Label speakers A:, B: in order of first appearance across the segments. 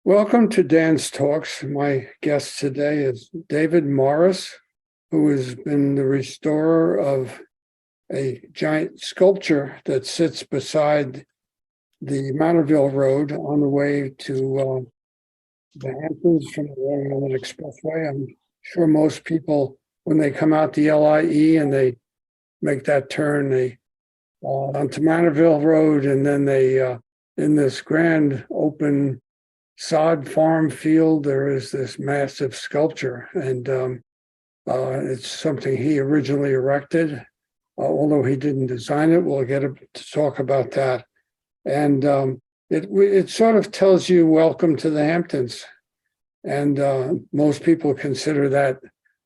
A: Welcome to Dan's Talks. My guest today is David Morris, who has been the restorer of a giant sculpture that sits beside the Manorville Road on the way to the Hamptons from the Long Island Expressway. I'm sure most people, when they come out the LIE and they make that turn, they onto Manorville Road, and then they in this grand open sod farm field, there is this massive sculpture, and it's something he originally erected, although he didn't design it. We'll get to talk about that. And it sort of tells you welcome to the Hamptons. And most people consider that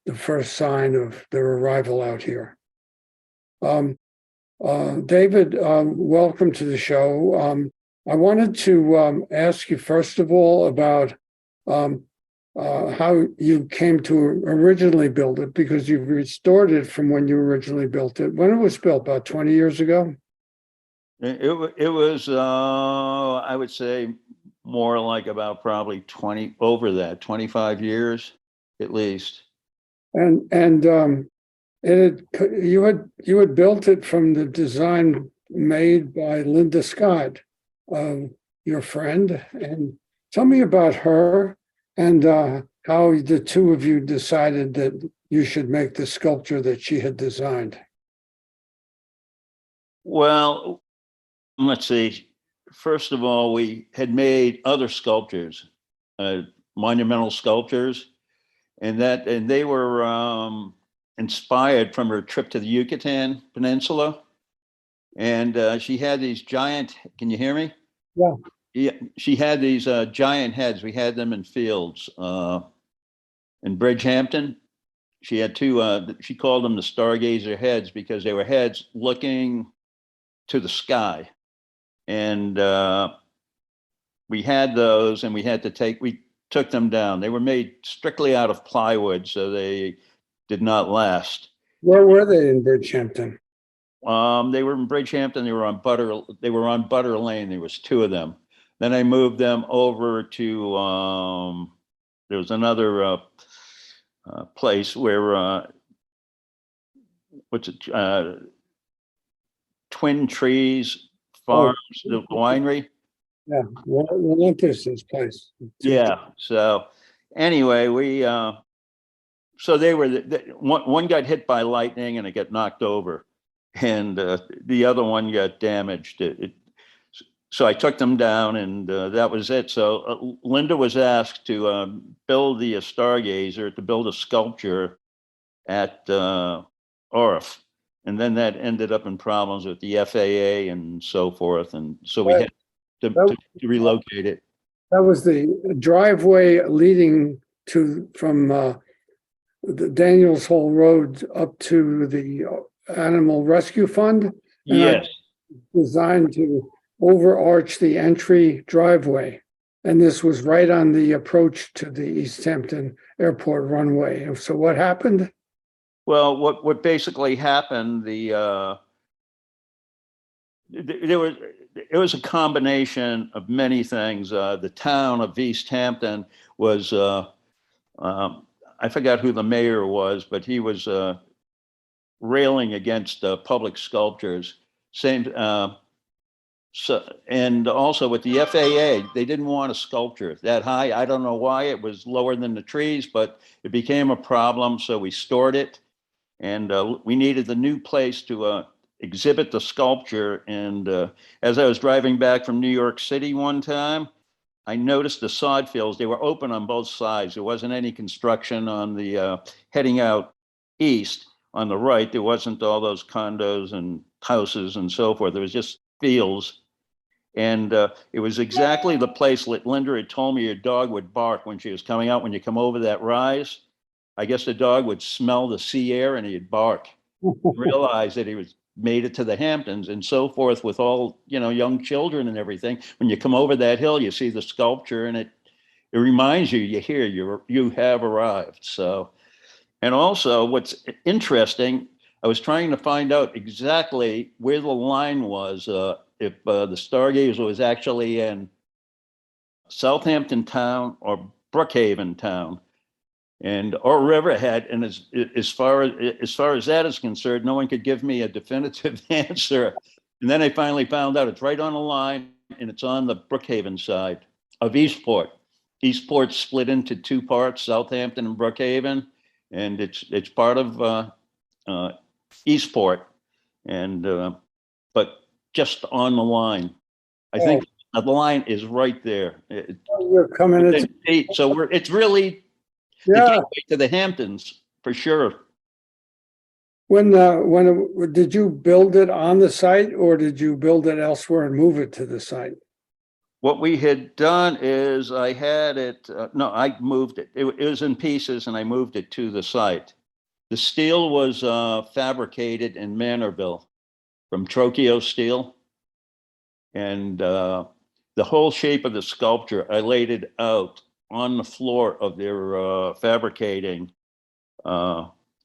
A: the first sign of their arrival out here. David, welcome to the show. I wanted to ask you, first of all, about how you came to originally build it, because you've restored it from when you originally built it. When it was built, about 20 years ago?
B: It was, I would say, more like about probably 25 years at least.
A: And you had built it from the design made by Linda Scott, your friend. And tell me about her and how the two of you decided that you should make the sculpture that she had designed.
B: Well, let's see. First of all, we had made other sculptures, monumental sculptures, and they were inspired from her trip to the Yucatan Peninsula. And she had these giant, can you hear me?
A: Yeah.
B: Yeah, she had these giant heads. We had them in fields in Bridgehampton. She had two, she called them the Stargazer heads because they were heads looking to the sky. And we had those, and we took them down. They were made strictly out of plywood, so they did not last.
A: Where were they in Bridgehampton?
B: They were in Bridgehampton. They were on Butter Lane. There was two of them. Then I moved them over to there was another place where Twin Trees Farms, the winery.
A: Yeah, Olympus's place.
B: Yeah. So anyway, we so they were one got hit by lightning and it got knocked over, and the other one got damaged. So I took them down, and that was it. So Linda was asked to build the Stargazer, to build a sculpture at Orif. And then that ended up in problems with the FAA and so forth. And so we had to relocate it.
A: That was the driveway leading from the Daniels Hall Road up to the Animal Rescue Fund.
B: Yes.
A: Designed to overarch the entry driveway. And this was right on the approach to the East Hampton Airport runway. So what happened?
B: Well, what basically happened, it was a combination of many things. The town of East Hampton was, I forgot who the mayor was, but he was railing against public sculptures. And also with the FAA, they didn't want a sculpture that high. I don't know why. It was lower than the trees, but it became a problem. So we stored it, and we needed the new place to exhibit the sculpture. And as I was driving back from New York City one time, I noticed the sod fields. They were open on both sides. There wasn't any construction on the heading out east. On the right, there wasn't all those condos and houses and so forth. There was just fields. And it was exactly the place that Linda had told me your dog would bark when she was coming out. When you come over that rise, I guess the dog would smell the sea air and he'd bark, realize that he was made it to the Hamptons and so forth, with all, young children and everything. When you come over that hill, you see the sculpture, and it reminds you, you have arrived. So, and also what's interesting, I was trying to find out exactly where the line was, if the Stargazer was actually in Southampton Town or Brookhaven Town, and or Riverhead. And as far as that is concerned, no one could give me a definitive answer. And then I finally found out it's right on the line, and it's on the Brookhaven side of Eastport. Eastport's split into two parts, Southampton and Brookhaven, and it's part of Eastport, and but just on the line. I think the line is right there.
A: You're coming into,
B: So it's really the
A: yeah.
B: gateway to the Hamptons for sure.
A: When did you build it on the site, or did you build it elsewhere and move it to the site?
B: What we had done is I had it, no, I moved it. It was in pieces and I moved it to the site. The steel was fabricated in Manorville from Trocchio steel. And the whole shape of the sculpture, I laid it out on the floor of their fabricating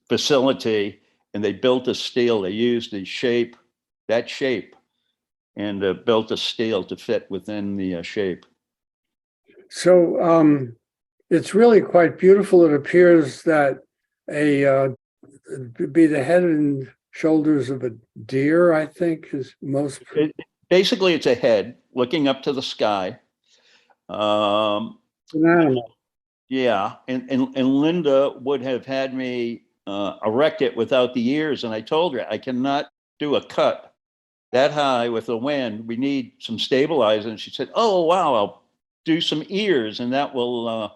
B: facility, and they built a steel. They used that shape, and built a steel to fit within the shape.
A: So it's really quite beautiful. It appears that be the head and shoulders of a deer, I think, is most.
B: Basically, it's a head looking up to the sky.
A: An animal.
B: Yeah, and Linda would have had me erect it without the ears, and I told her I cannot do a cut that high with the wind. We need some stabilizing. And she said, "Oh wow, I'll do some ears, and that will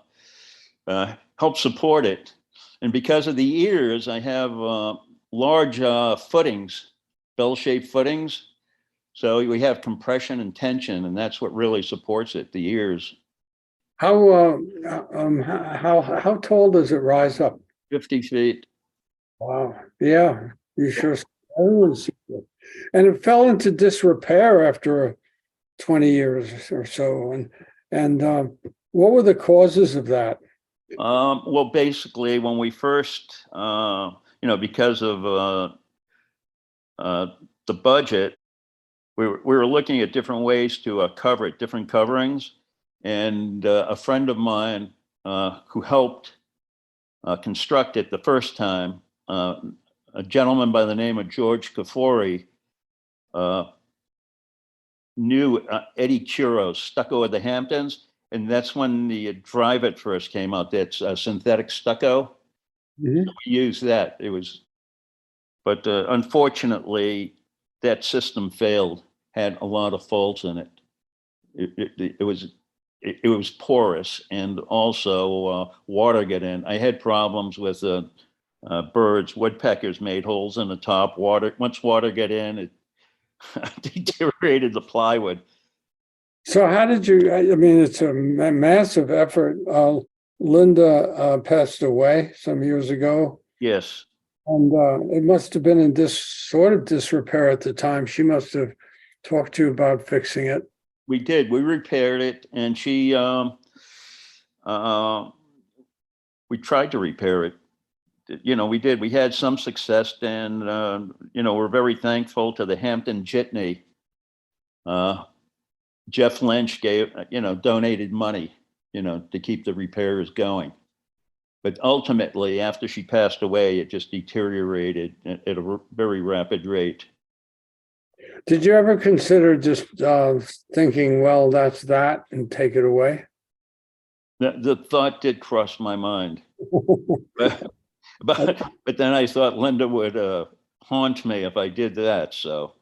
B: help support it." And because of the ears, I have large footings, bell-shaped footings. So we have compression and tension, and that's what really supports it, the ears.
A: How tall does it rise up?
B: 50 feet.
A: Wow. Yeah, you sure. Everyone's seen it. And it fell into disrepair after 20 years or so. And what were the causes of that?
B: Well, basically, when we first, because of the budget, we were looking at different ways to cover it, different coverings. And a friend of mine who helped construct it the first time, a gentleman by the name of George Kafori, knew Eddie Churros, stucco at the Hamptons. And that's when the Drive It first came out. That's synthetic stucco.
A: Mm-hmm.
B: So we used that. But unfortunately, that system failed. Had a lot of faults in it. It was porous, and also water get in. I had problems with birds. Woodpeckers made holes in the top. Once water get in, it deteriorated the plywood.
A: So how did you, I mean, it's a massive effort. Linda passed away some years ago.
B: Yes.
A: And it must have been in this sort of disrepair at the time. She must have talked to you about fixing it.
B: We did. We repaired it, and we tried to repair it. We did. We had some success, and we're very thankful to the Hampton Jitney. Jeff Lynch donated money, to keep the repairs going. But ultimately, after she passed away, it just deteriorated at a very rapid rate.
A: Did you ever consider just thinking, well, that's that, and take it away?
B: The thought did cross my mind. but then I thought Linda would haunt me if I did that. So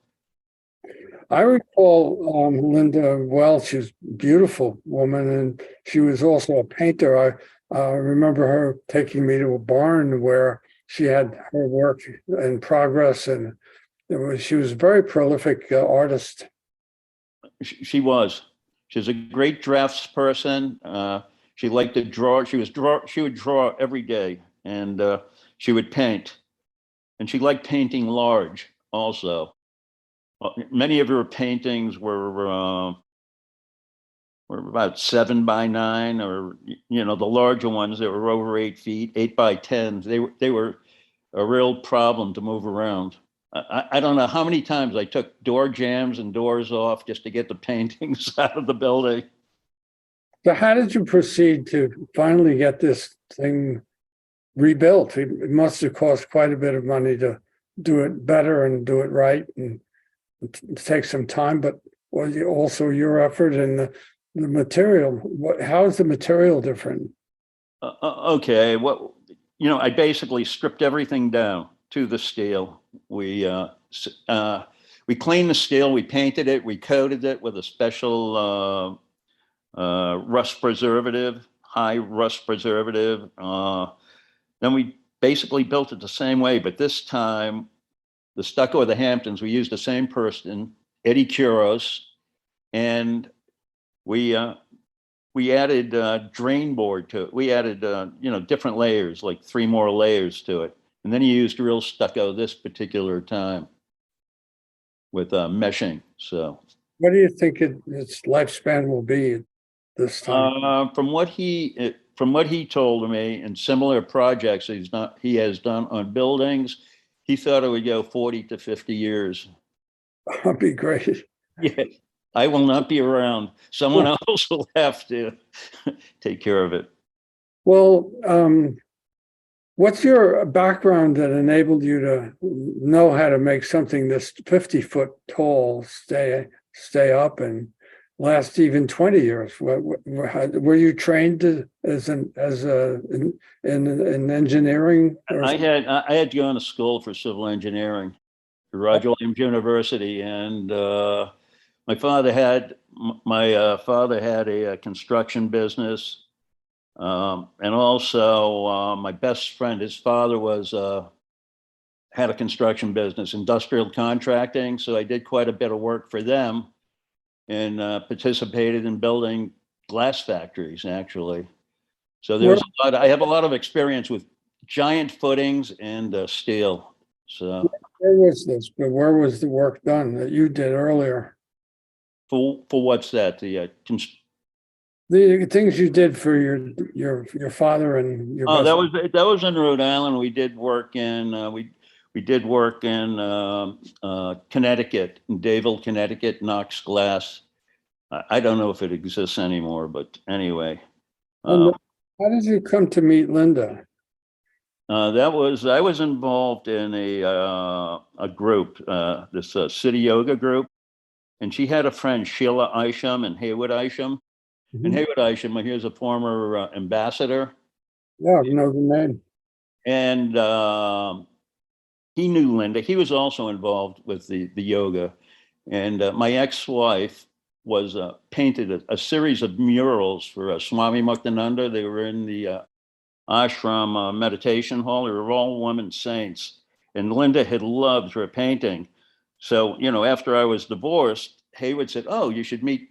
A: I recall Linda well. She was a beautiful woman, and she was also a painter. I remember her taking me to a barn where she had her work in progress, and she was a very prolific artist.
B: She was. She's a great draftsperson. She liked to draw. She would draw every day, and she would paint. And she liked painting large also. Many of her paintings were about 7x9, or the larger ones that were over 8 feet, 8x10s. They were a real problem to move around. I don't know how many times I took door jambs and doors off just to get the paintings out of the building.
A: So how did you proceed to finally get this thing rebuilt? It must have cost quite a bit of money to do it better and do it right, and it takes some time, but also your effort and the material. How is the material different?
B: Okay, I basically stripped everything down to the steel. We cleaned the steel, we painted it, we coated it with a special rust preservative, high rust preservative. Then we basically built it the same way, but this time the stucco of the Hamptons, we used the same person, Eddie Kuros, and we added drain board to it. We added different layers, like 3 more layers to it, and then he used real stucco this particular time with meshing. So,
A: What do you think its lifespan will be this time?
B: from what he told me, in similar projects he has done on buildings, he thought it would go 40 to 50 years.
A: That'd be great.
B: Yeah, I will not be around. Someone else will have to take care of it.
A: Well, what's your background that enabled you to know how to make something that's 50-foot tall stay up and last even 20 years? Were you trained in engineering?
B: I had gone to school for civil engineering at Roger Williams University, and my father had a construction business, and also my best friend, his father had a construction business, industrial contracting. So I did quite a bit of work for them, and participated in building glass factories, actually. So I have a lot of experience with giant footings and steel. So
A: where was this? But where was the work done that you did earlier?
B: for what's that?
A: The things you did for your father and your
B: that was in Rhode Island. We did work in Connecticut, in Dayville, Connecticut, Knox Glass. I don't know if it exists anymore, but anyway.
A: How did you come to meet Linda?
B: I was involved in a group, this city yoga group, and she had a friend, Sheila Isham and Haywood Isham. And Haywood Isham, here's a former ambassador.
A: Yeah, I know the name.
B: And he knew Linda. He was also involved with the yoga. And my ex-wife was painted a series of murals for Swami Muktananda. They were in the ashram meditation hall. They were all women saints. And Linda had loved her painting. So, after I was divorced, Haywood said, "Oh, you should meet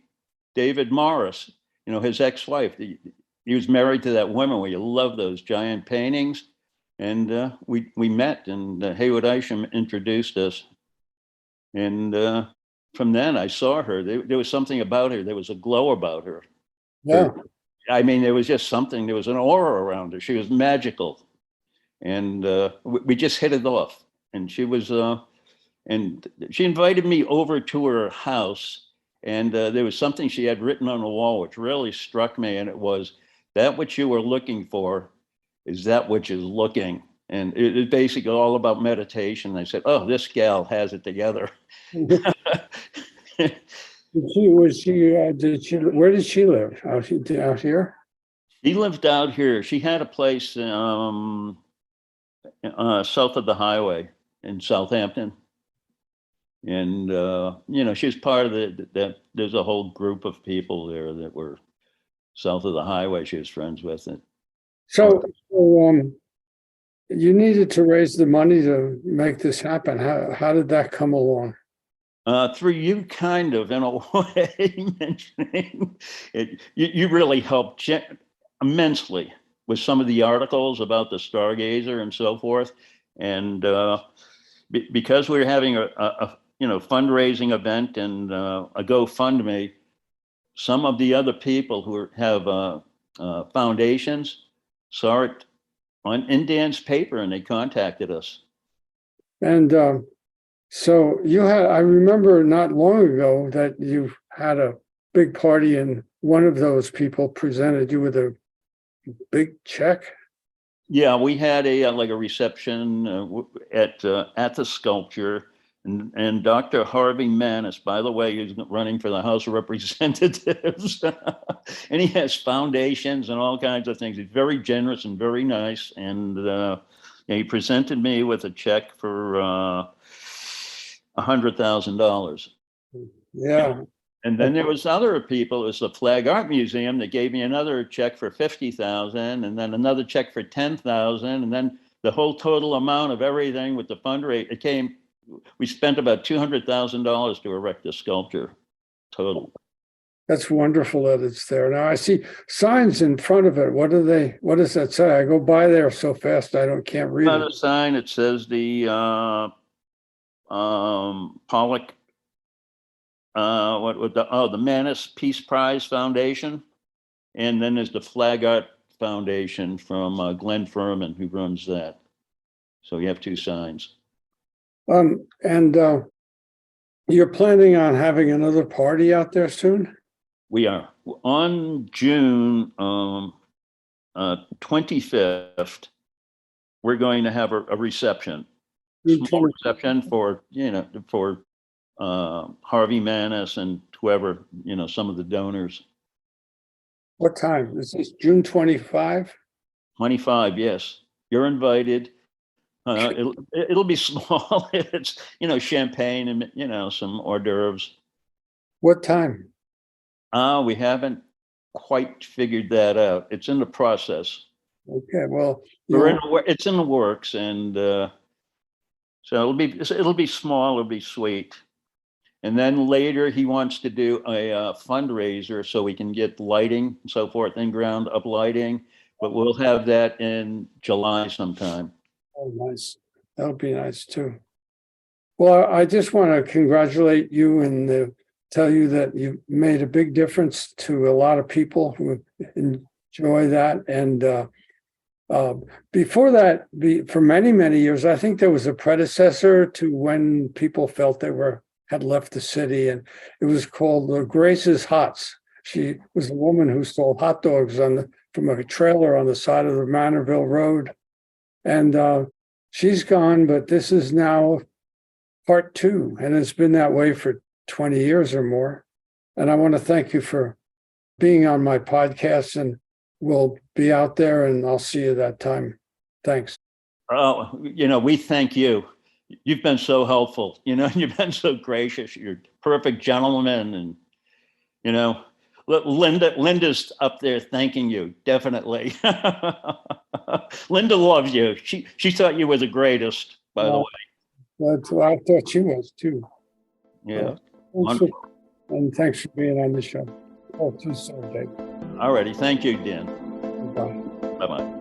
B: David Morris, his ex-wife. He was married to that woman where you love those giant paintings." And we met, and Haywood Isham introduced us. And from then I saw her. There was something about her. There was a glow about her.
A: Yeah.
B: I mean, there was just something. There was an aura around her. She was magical. And we just hit it off. And and she invited me over to her house. And there was something she had written on the wall, which really struck me. And it was, "That which you were looking for is that which is looking." And it's basically all about meditation. I said, "Oh, this gal has it together."
A: Where did she live? Out here?
B: She lived out here. She had a place south of the highway in Southampton. And, she was part of there's a whole group of people there that were south of the highway she was friends with.
A: So you needed to raise the money to make this happen. How did that come along?
B: Through you, kind of, in a way, mentioning it. You really helped immensely with some of the articles about the Stargazer and so forth. And because we were having a fundraising event and a GoFundMe, some of the other people who have foundations saw it in Dan's paper, and they contacted us.
A: And so I remember not long ago that you had a big party in one of those people presented you with a big check.
B: Yeah, we had a like a reception at the sculpture, and Dr. Harvey Manis, by the way, is running for the House of Representatives, and he has foundations and all kinds of things. He's very generous and very nice, and he presented me with a check for $100,000.
A: Yeah.
B: And then there was other people. It was the Flag Art Museum that gave me another check for $50,000, and then another check for $10,000, and then the whole total amount of everything with the fundraiser. It came. We spent about $200,000 to erect the sculpture, total.
A: That's wonderful that it's there. Now I see signs in front of it. What does that say? I go by there so fast can't read
B: On
A: it.
B: a sign, it says the Pollock. The Manis Peace Prize Foundation, and then there's the Flag Art Foundation from Glenn Furman, who runs that. So you have two signs.
A: And you're planning on having another party out there soon?
B: We are on June 25th. We're going to have a reception, small reception for Harvey Manis and whoever, some of the donors.
A: What time? Is this June 25?
B: 25, yes. You're invited. It'll be small. It's, champagne and, some hors d'oeuvres.
A: What time?
B: We haven't quite figured that out. It's in the process.
A: Okay, well,
B: it's in the works, and so it'll be small. It'll be sweet. And then later he wants to do a fundraiser so we can get lighting and so forth, in ground up lighting, but we'll have that in July sometime.
A: Oh, nice. That'll be nice too. Well, I just want to congratulate you and tell you that you made a big difference to a lot of people who enjoy that. And before that, for many, many years, I think there was a predecessor to when people felt they had left the city, and it was called Grace's Hots. She was a woman who sold hot dogs from a trailer on the side of the Manorville Road. And she's gone, but this is now part 2, and it's been that way for 20 years or more. And I want to thank you for being on my podcast, and we'll be out there, and I'll see you that time. Thanks.
B: Oh, we thank you. You've been so helpful, you've been so gracious. You're a perfect gentleman. And, Linda's up there thanking you, definitely. Linda loves you. She thought you were the greatest, by the way.
A: But I thought she was too.
B: Yeah.
A: And thanks for being on the show. Talk to you soon, Dave.
B: All righty. Thank you, Dan.
A: Bye.
B: Bye-bye.